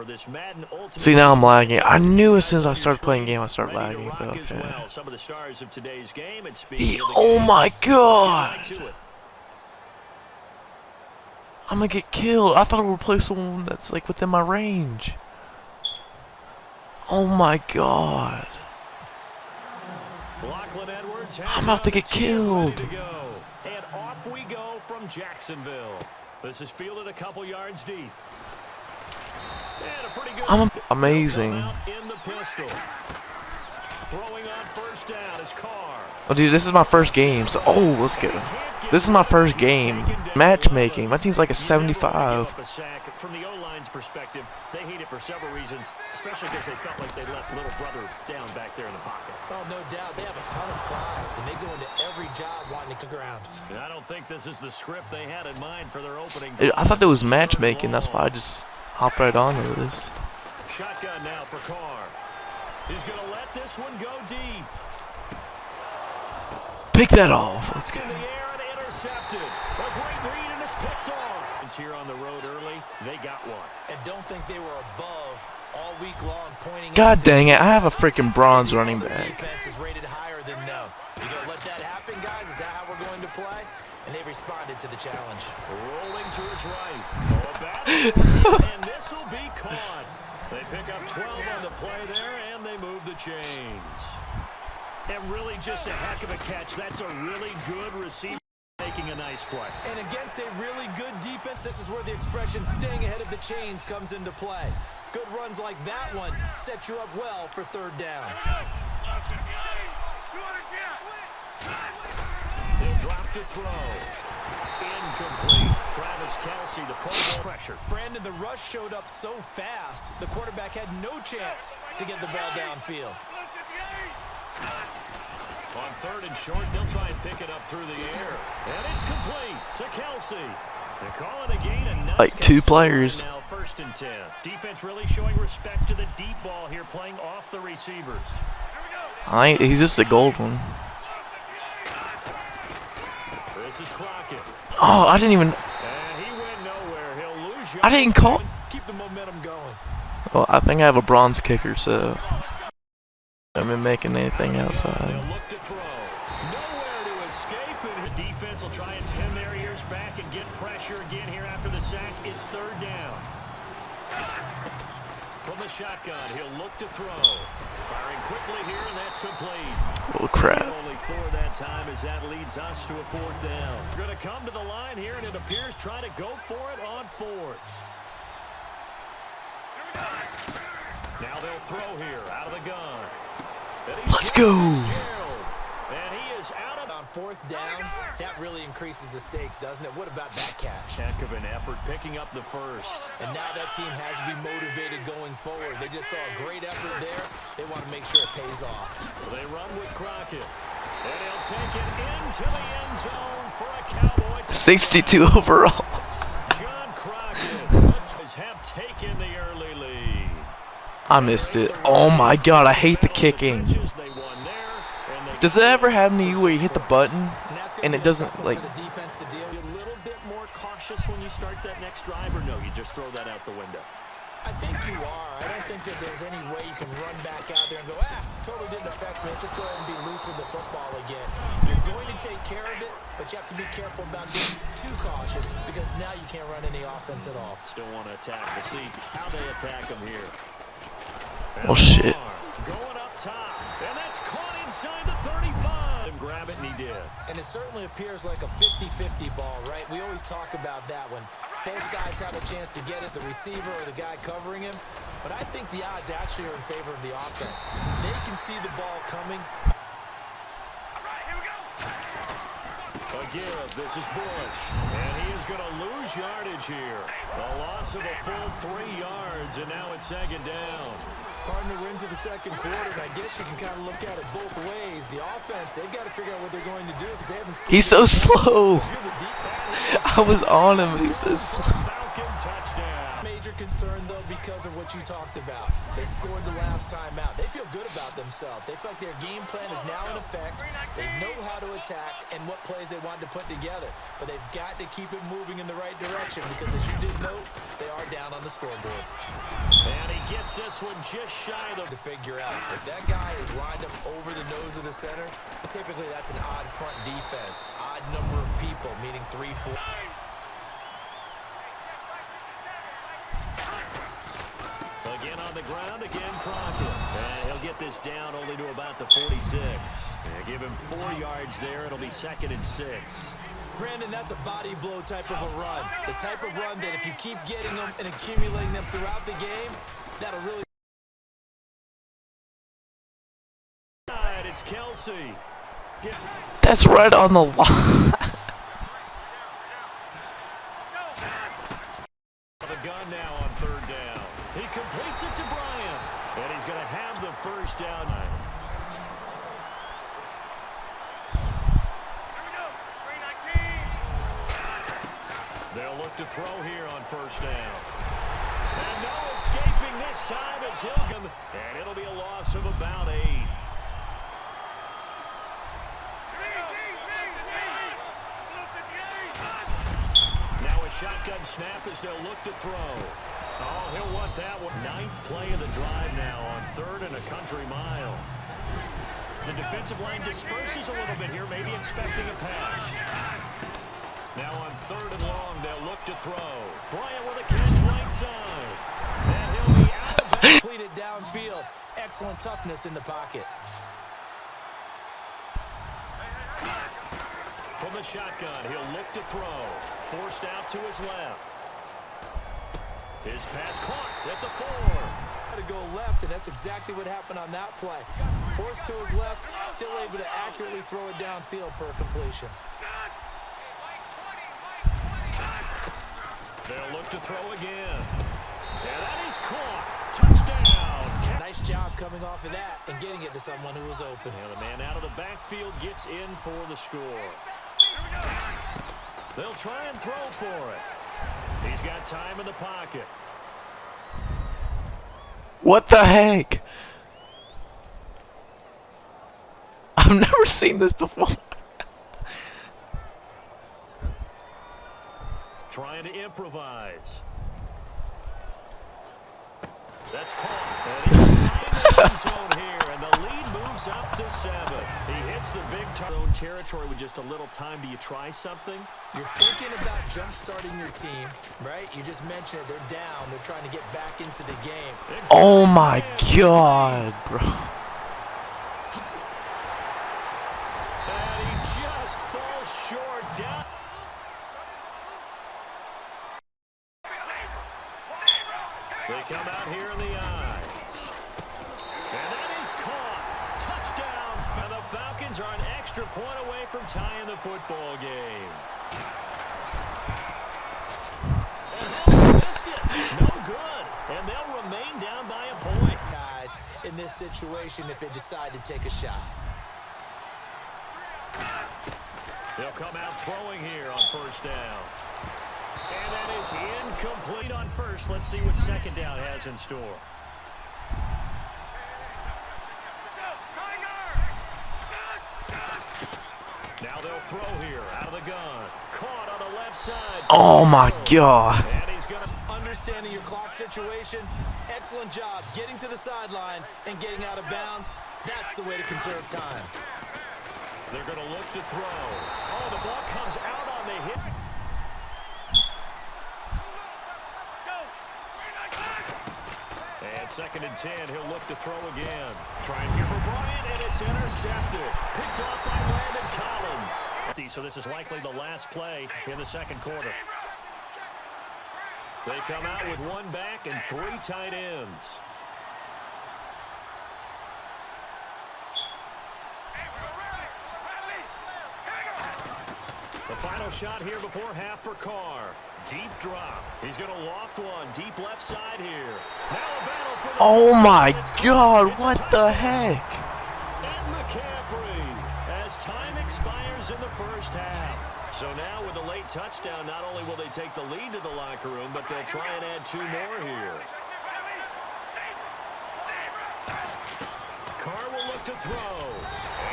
for this Madden Ultimate. See, now I'm lagging. I knew as soon as I started playing game, I started lagging. But okay. Well. Some of the stars of today's game, and Oh my god! I'm gonna get killed. I thought I would play someone that's like within my range. Oh my god! I'm about to get killed. And off we go from Jacksonville. This is fielded a couple yards deep. I'm amazing. Throwing on first down is Carr. Oh, dude, this is my first game. So, oh, let's go. This is my first game. Matchmaking. My team's like a 75. From the O-line's perspective, they hate it for several reasons, especially because they felt like they left little brother down back there in the pocket. Oh, no doubt. They have a ton of pride, and they go into every job wanting to ground. And I don't think this is the script they had in mind for their opening. Dude, I thought there was matchmaking. That's why I just hopped right on with this. Shotgun now for Carr. He's going to let this one go deep. Pick that off. Let's go. In the air and intercepted. A great read, and it's picked off. It's here on the road early. They got one. And don't think they were above all week long, pointing. God dang it! I have a freaking bronze running back. Defense is rated higher than them. You gonna let that happen, guys? Is that how we're going to play? And they responded to the challenge. Rolling to his right. Oh, a bad and this will be caught. They pick up 12 on the play there, and they move the chains. And really just a heck of a catch. That's a really good receiver making a nice play. And against a really good defense, this is where the expression staying ahead of the chains comes into play. Good runs like that one set you up well for third down. He'll drop to throw. Incomplete. Travis Kelce, the Pro Bowl pressure. Brandon, the rush showed up so fast, the quarterback had no chance to get the ball downfield. On third and short, they'll try and pick it up through the air. And it's complete to Kelce. They call it a gain. A nice like two players. Now first and 10. Defense really showing respect to the deep ball here, playing off the receivers. He's just a gold one. This is Crockett. Oh, I didn't even. And he went nowhere. He'll lose you. I didn't call. Keep the momentum going. Well, I think I have a bronze kicker, so I've been making anything outside. They'll look to throw. Nowhere to escape, and the defense will try and pin their ears back and get pressure again here after the sack. It's third down. From the shotgun, he'll look to throw. Firing quickly here, and that's complete. Oh crap! Only 4 that time, as that leads us to a fourth down. We're going to come to the line here, and it appears trying to go for it on fourth. Now they'll throw here out of the gun. Let's go. And he is out of on fourth down. That really increases the stakes, doesn't it? What about that catch? Heck of an effort picking up the first. And now that team has to be motivated going forward. They just saw a great effort there. They want to make sure it pays off. They run with Crockett. And he'll take it into the end zone for a Cowboy. 62 overall. John Crockett have taken the early lead. I missed it. Oh my god, I hate the kicking. Does it ever happen to you where you hit the button and it doesn't like? A little bit more cautious when you start that next drive, or no, you just throw that out the window? I think you are. I don't think that there's any way you can run back out there and go, totally didn't affect me. Just go ahead and be loose with the football again. You're going to take care of it, but you have to be careful about being too cautious, because now you can't run any offense at all. Still want to attack. We'll see how they attack them here. Oh shit. Going up top, and that's caught inside the 35. And grab it, and he did. And it certainly appears like a 50-50 ball, right? We always talk about that when both sides have a chance to get it, the receiver or the guy covering him. But I think the odds actually are in favor of the offense. They can see the ball coming. Again, this is Bush, and he is going to lose yardage here. A loss of a full 3 yards, and now it's second down. Partner, we're into the second quarter, and I guess you can kind of look at it both ways. The offense, they've got to figure out what they're going to do, because they haven't scored. He's so slow. I was on him. He's so slow. Major concern, though, because of what you talked about. They scored the last time out. They feel good about themselves. They feel like their game plan is now in effect. They know how to attack and what plays they want to put together. But they've got to keep it moving in the right direction, because as you did note, they are down on the scoreboard. Gets this one just shy of To figure out if that guy is lined up over the nose of the center, typically that's an odd front defense. Odd number of people, meaning 3, 4. Again on the ground, again Crockett. And he'll get this down only to about the 46. And give him 4 yards there. It'll be 2nd and 6. Brandon, that's a body blow type of a run. The type of run that if you keep getting them and accumulating them throughout the game, that'll really... It's Kelsey. That's right on the line. The gun now on 3rd down. He completes it to Bryant. And he's going to have the first down. They'll look to throw here on 1st down. And no escaping this time as Hilgam. And it'll be a loss of about 8. Now a shotgun snap as they'll look to throw. Oh, he'll want that one. 9th play of the drive now on 3rd and a country mile. The defensive line disperses a little bit here, maybe expecting a pass. Now on 3rd and long, they'll look to throw. Bryant with a catch right side. And he'll be out of bounds. Completed downfield. Excellent toughness in the pocket. From the shotgun, he'll look to throw. Forced out to his left. His pass caught at the 4. To go left, and that's exactly what happened on that play. Forced to his left, still able to accurately throw it downfield for a completion. They'll look to throw again. And that is caught. Touchdown. Nice job coming off of that and getting it to someone who was open. And the man out of the backfield gets in for the score. They'll try and throw for it. He's got time in the pocket. What the heck? I've never seen this before. Trying to improvise. That's caught. And he finds the end zone here, and the lead moves up to 7. He hits the big zone territory with just a little time. Do you try something? You're thinking about jump-starting your team, right? You just mentioned it. They're down. They're trying to get back into the game. Oh my God, bro. And he just falls short down. They come out here in the eye. And that is caught. Touchdown. And the Falcons are an extra point away from tying the football game. And they missed it. No good. And they'll remain down by a point. Guys, in this situation, if they decide to take a shot. They'll come out throwing here on 1st down. And that is incomplete on 1st. Let's see what 2nd down has in store. Now they'll throw here out of the gun. Caught on the left side. Oh my God. And he's going to understanding your clock situation. Excellent job getting to the sideline and getting out of bounds. That's the way to conserve time. They're going to look to throw. Oh, the ball comes out on the hit. And 2nd and 10, he'll look to throw again. Trying here for Bryant, and it's intercepted. Picked off by Landon Collins. So this is likely the last play in the 2nd quarter. They come out with 1 back and 3 tight ends. The final shot here before half for Carr. Deep drop. He's going to loft one. Deep left side here. Now a battle for the... Oh my God, what the heck? And McCaffrey as time expires in the 1st half. So now with the late touchdown, not only will they take the lead to the locker room, but they'll try and add 2 more here. Carr will look to throw.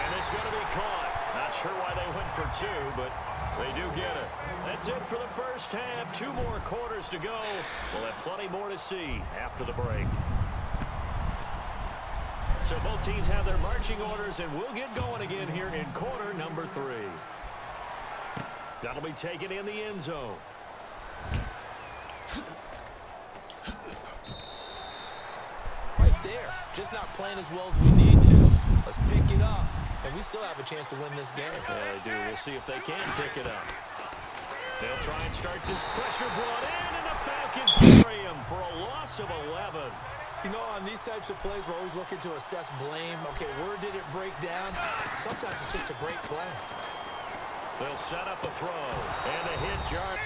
And it's going to be caught. Not sure why they went for 2, but they do get it. That's it for the 1st half. 2 more quarters to go. We'll have plenty more to see after the break. So both teams have their marching orders, and we'll get going again here in quarter number 3. That'll be taken in the end zone. Right there. Just not playing as well as we need to. Let's pick it up, and we still have a chance to win this game. Yeah, they do. We'll see if they can pick it up. They'll try and start this pressure brought in, and the Falcons carry him for a loss of 11. You know, on these types of plays, we're always looking to assess blame. Okay, where did it break down? Sometimes it's just a great play. They'll set up a throw, and a hit jar.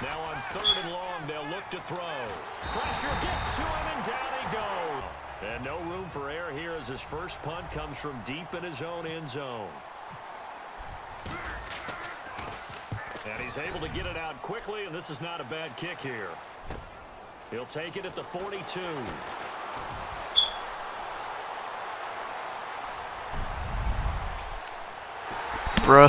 Now on 3rd and long, they'll look to throw. Pressure gets to him, and down he goes. And no room for error here as his first punt comes from deep in his own end zone. And he's able to get it out quickly, and this is not a bad kick here. He'll take it at the 42. Bro.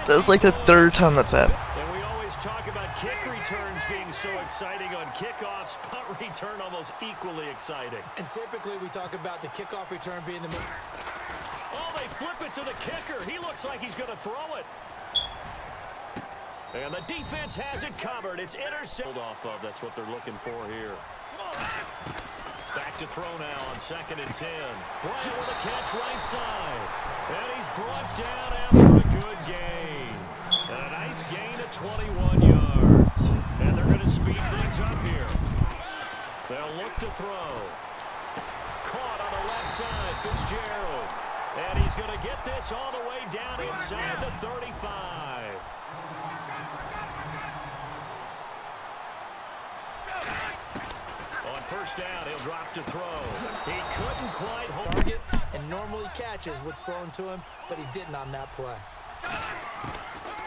That's like the 3rd time that's happened. And we always talk about kick returns being so exciting on kickoffs. Punt return almost equally exciting. And typically we talk about the kickoff return being the most. Oh, they flip it to the kicker. He looks like he's going to throw it. And the defense has it covered. It's intercepted off of. That's what they're looking for here. Back to throw now on 2nd and 10. Bryant with a catch right side. And he's brought down after a good gain. And a nice gain of 21 yards. And they're going to speed things up here. They'll look to throw. Caught on the left side, Fitzgerald. And he's going to get this all the way down inside the 35. On 1st down, he'll drop to throw. He couldn't quite hold it. And normally catches what's thrown to him, but he didn't on that play.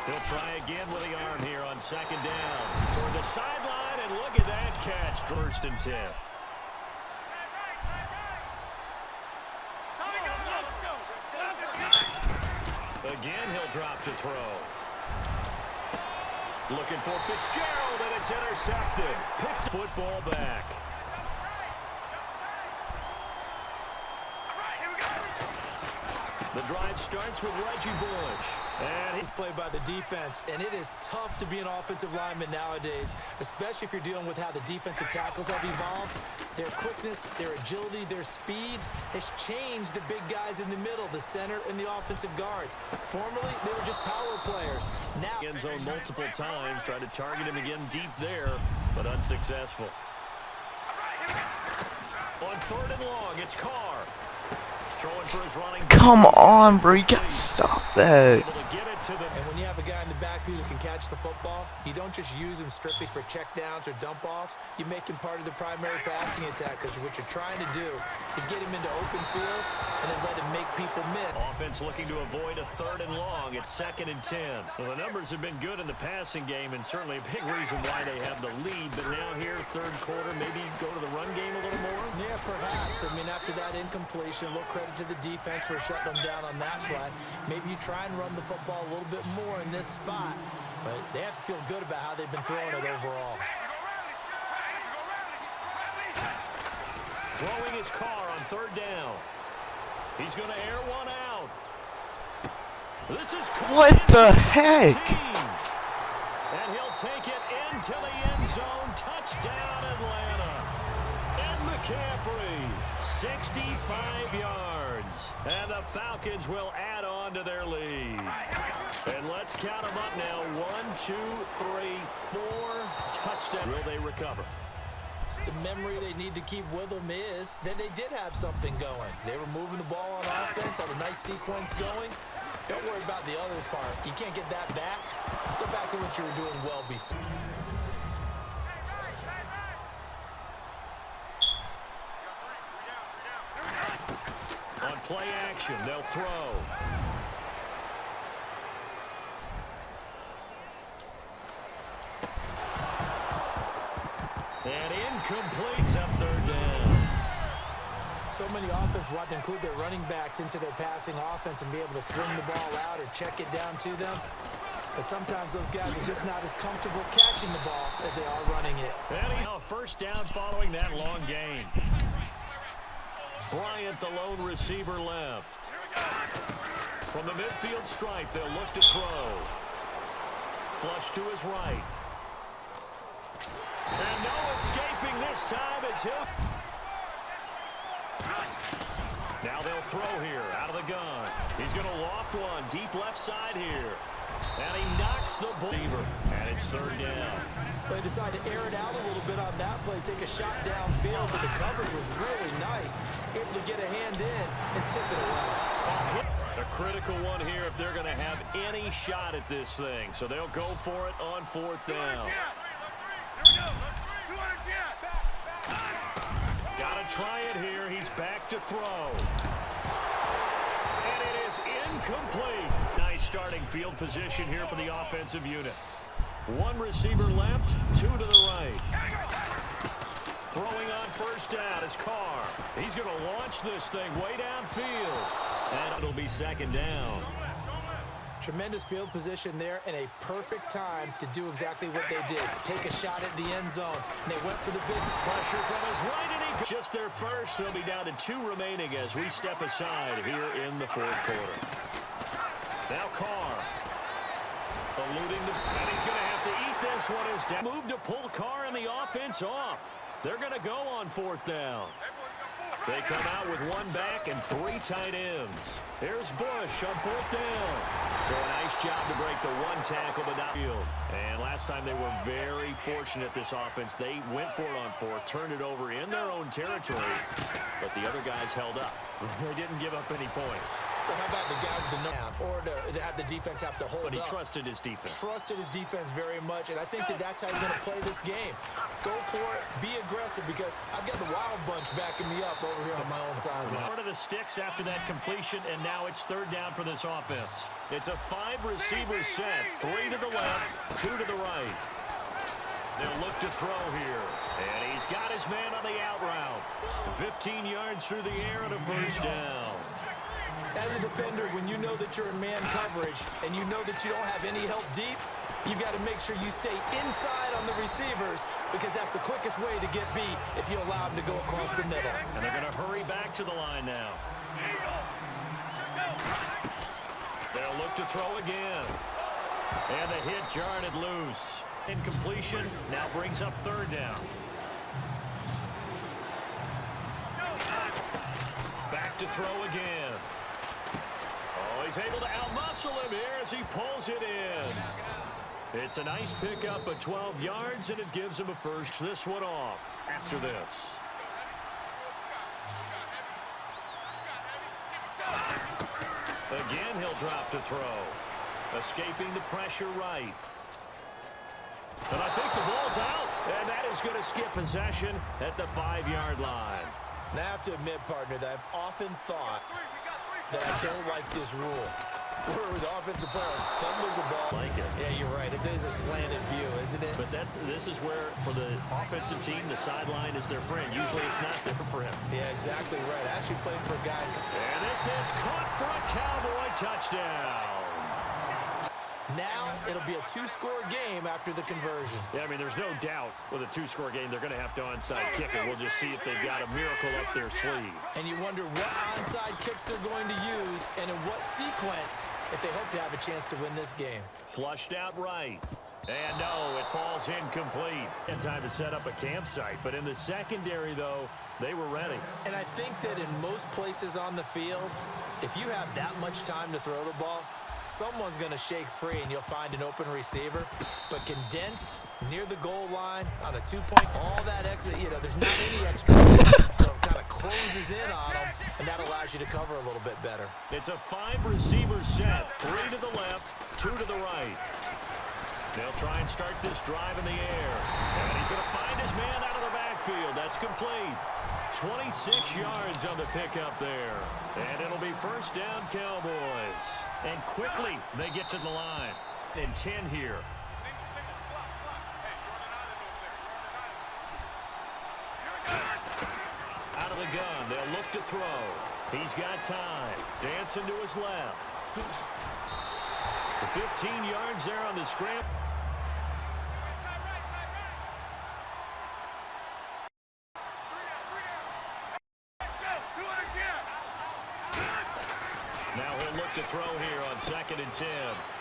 He'll try again with the arm here on 2nd down. Toward the sideline, and look at that catch. 1st and 10. Again, he'll drop to throw. Looking for Fitzgerald, and it's intercepted. Picked football back. The drive starts with Reggie Bush. And He's played by the defense, and it is tough to be an offensive lineman nowadays, especially if you're dealing with how the defensive tackles have evolved. Their quickness, their agility, their speed has changed the big guys in the middle, the center, and the offensive guards. Formerly, they were just power players. Now, end zone multiple times, tried to target him again deep there, but unsuccessful. On 3rd and long, it's Carr. Throwing for his running. Come on, bro. You gotta stop that. Able to get it to the. and when you have a guy in the backfield who can catch the football, you don't just use him strictly for checkdowns or dump-offs. You make him part of the primary passing attack, because what you're trying to do is get him into open field and then let him make people miss. Offense looking to avoid a 3rd and long. It's 2nd and 10. Well, the numbers have been good in the passing game, and certainly a big reason why they have the lead. But now here, 3rd quarter, maybe go to the run game a little more? Yeah, perhaps. I mean, after that incompletion, a little credit to the defense for shutting them down on that play. Maybe you try and run the football a little bit more in this spot, but they have to feel good about how they've been throwing it overall. Throwing his Carr on 3rd down. He's going to air one out. This is Carr. What the heck? And he'll take it into the end zone. Touchdown, Atlanta. And McCaffrey, 65 yards. And the Falcons will add on to their lead. And let's count them up now. 1, 2, 3, 4. Touchdown. Will they recover? The memory they need to keep with them is that they did have something going. They were moving the ball on offense, had a nice sequence going. Don't worry about the other part. You can't get that back. Let's go back to what you were doing well before. On play action, they'll throw. And incomplete up 3rd down. So many offense want to include their running backs into their passing offense and be able to swing the ball out or check it down to them. But sometimes those guys are just not as comfortable catching the ball as they are running it. And he's a first down following that long gain. Bryant, the lone receiver, left. From the midfield stripe, they'll look to throw. Flush to his right. And no escaping this time as he'll... Now they'll throw here out of the gun. He's going to loft one deep left side here. And he knocks the ball. And it's third down. They decided to air it out a little bit on that play, take a shot downfield, but the coverage was really nice. Able to get a hand in and tip it away. A critical one here if they're going to have any shot at this thing. So they'll go for it on fourth down. Got to try it here. He's back to throw. And it is incomplete. Nice starting field position here for the offensive unit. One receiver left, two to the right. Throwing on first down is Carr. He's going to launch this thing way downfield. And it'll be second down. Tremendous field position there and a perfect time to do exactly what they did. Take a shot at the end zone. And they went for the big pressure from his right. And he just their first. They'll be down to 2 remaining as we step aside here in the fourth quarter. Now Carr. Eluding the... And he's going to have to eat this one. Is down. Move to pull Carr and the offense off. They're going to go on fourth down. They come out with one back and 3 tight ends. Here's Bush on fourth down. So a nice job to break the one tackle but not field. And last time they were very fortunate, this offense. They went for it on fourth, turned it over in their own territory, but the other guys held up. They didn't give up any points. So how about the guy with the down, or to have the defense have to hold up? But he trusted his defense. Trusted his defense very much, and I think that's how he's going to play this game. Go for it, be aggressive, because I've got the wild bunch backing me up over here on my own sideline. Part of the sticks after that completion, and now it's third down for this offense. It's a 5-receiver set, 3 to the left, 2 to the right. They'll look to throw here. And he's got his man on the out route. 15 yards through the air and a first down. As a defender, when you know that you're in man coverage and you know that you don't have any help deep, you've got to make sure you stay inside on the receivers because that's the quickest way to get beat if you allow them to go across the middle. And they're going to hurry back to the line now. They'll look to throw again. And the hit jarred it loose. Incompletion now brings up third down. Back to throw again. Oh, he's able to outmuscle him here as he pulls it in. It's a nice pickup of 12 yards, and it gives him a first. This one off after this. Again, he'll drop to throw. Escaping the pressure right. And I think the ball's out, and that is going to skip possession at the 5-yard line. Now, I have to admit, partner, that I've often thought that I don't like this rule. Where the offensive player fumbles the ball. Like it. Yeah, you're right. It's a slanted view, isn't it? But this is where, for the offensive team, the sideline is their friend. Usually it's not there for him. Yeah, exactly right. I actually played for a guy. And this is caught for a Cowboy touchdown. Now it'll be a 2-score game after the conversion. Yeah, I mean, there's no doubt with a 2-score game, they're going to have to onside kick it. We'll just see if they've got a miracle up their sleeve. And you wonder what onside kicks they're going to use and in what sequence if they hope to have a chance to win this game. Flushed out right. And no, it falls incomplete. And time to set up a campsite. But in the secondary, though, they were ready. And I think that in most places on the field, if you have that much time to throw the ball, someone's going to shake free and you'll find an open receiver. But condensed near the goal line on a 2-point, all that exit, there's not any extra. So it kind of closes in on them, and that allows you to cover a little bit better. It's a 5-receiver set, 3 to the left, 2 to the right. They'll try and start this drive in the air. And he's going to find his man out of the backfield. That's complete. 26 yards on the pickup there. And it'll be first down, Cowboys. And quickly, they get to the line. And 10 here. Out of the gun, they'll look to throw. He's got time. Dancing to his left. The 15 yards there on the scramble. Now he'll look to throw here on 2nd and 10.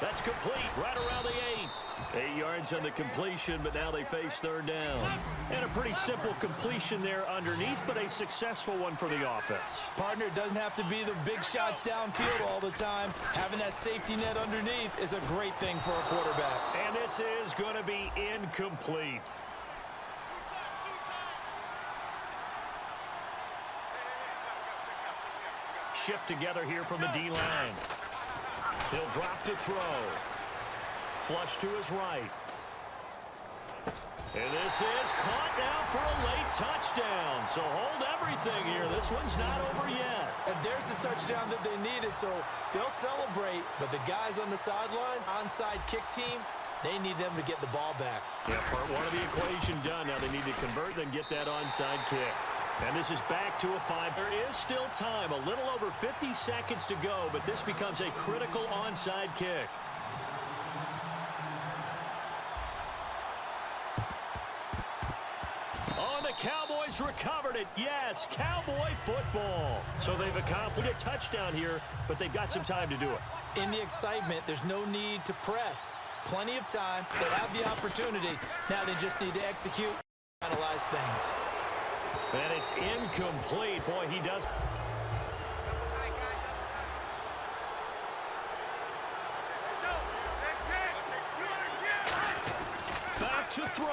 That's complete right around the 8. 8 yards on the completion, but now they face 3rd down. And a pretty simple completion there underneath, but a successful one for the offense. Partner, doesn't have to be the big shots downfield all the time. Having that safety net underneath is a great thing for a quarterback. And this is going to be incomplete. Shift together here from the D-line. He'll drop to throw. Flush to his right. And this is caught now for a late touchdown. So hold everything here. This one's not over yet. And there's the touchdown that they needed, so they'll celebrate. But the guys on the sidelines, onside kick team, they need them to get the ball back. Yeah, part one of the equation done. Now they need to convert and get that onside kick. And this is back to a 5. There is still time, a little over 50 seconds to go, but this becomes a critical onside kick. Oh, the Cowboys recovered it. Yes, Cowboy football. So they've accomplished a touchdown here, but they've got some time to do it. In the excitement, there's no need to press. Plenty of time. They have the opportunity. Now they just need to execute, analyze things. And it's incomplete. Boy, he does. Back to throw.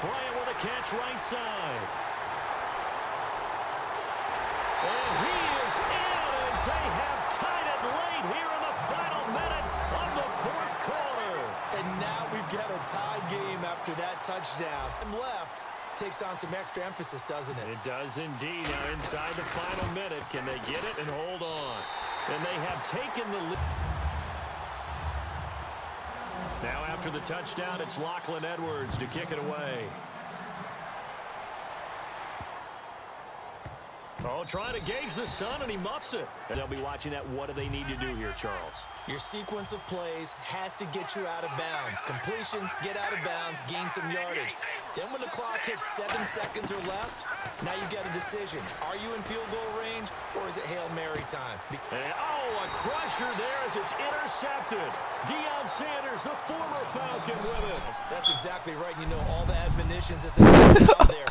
Bryant with a catch right side. And he is in as they have tied it late here in the final minute of the 4th quarter. And now we've got a tie game after that touchdown. And left. Takes on some extra emphasis, doesn't it? It does indeed. Now inside the final minute, can they get it and hold on? And they have taken the lead. Now after the touchdown, it's Lachlan Edwards to kick it away. Oh, trying to gauge the sun, and he muffs it. And they'll be watching that. What do they need to do here, Charles? Your sequence of plays has to get you out of bounds. Completions, get out of bounds, gain some yardage. Then when the clock hits 7 seconds or left, now you've got a decision. Are you in field goal range, or is it Hail Mary time? And, oh, a crusher there as it's intercepted. Deion Sanders, the former Falcon, with it. That's exactly right. You know all the admonitions as they go out there.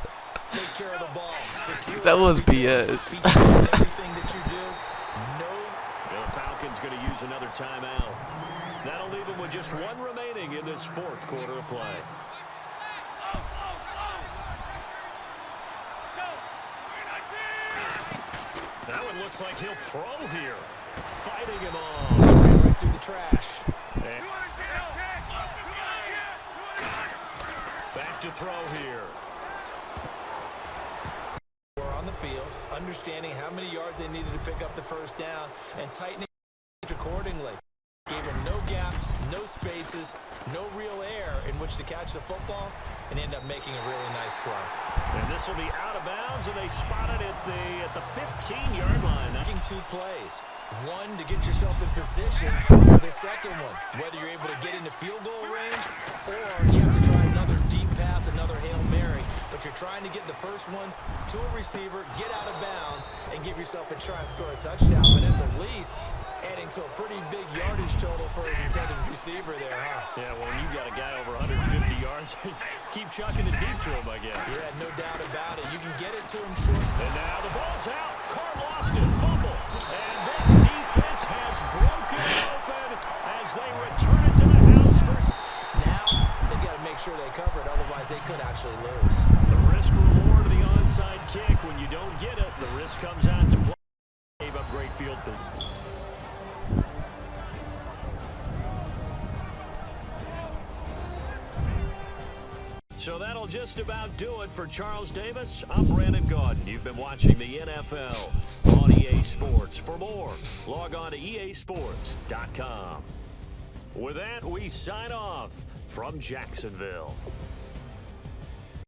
Take care of the ball. Secure That was BS. everything that you do. No. The Falcons going to use another timeout. That'll leave them with just one remaining in this 4th quarter of play. That one looks like he'll throw here. Fighting him off. Straight right through the trash. And back to throw here. On the field, understanding how many yards they needed to pick up the 1st down, and tightening accordingly. Gave them no gaps, no spaces, no real air in which to catch the football, and end up making a really nice play. And this will be out of bounds, and they spotted it at the 15-yard line. Making 2 plays. One, to get yourself in position for the second one, whether you're able to get into field goal range or you have to try another deep pass, another Hail Mary, but you're trying to get the first one to a receiver, get out of bounds, and give yourself a try and score a touchdown. But at the least, adding to a pretty big yardage total for his intended receiver there, huh? Yeah, well, when you got a guy over 150 yards, keep chucking it deep to him, I guess. Yeah, no doubt about it. You can get it to him short. And now the ball's out. Carr lost it. Fumble. And this defense has broken open as they return it to the house first. Now, they've got to make sure they cover it, otherwise they could actually lose. The risk-reward of the onside kick. When you don't get it, the risk comes out to play. Gave up great field position. So that'll just about do it for Charles Davis. I'm Brandon Gaudin. You've been watching the NFL on EA Sports. For more, log on to easports.com. With that, we sign off from Jacksonville.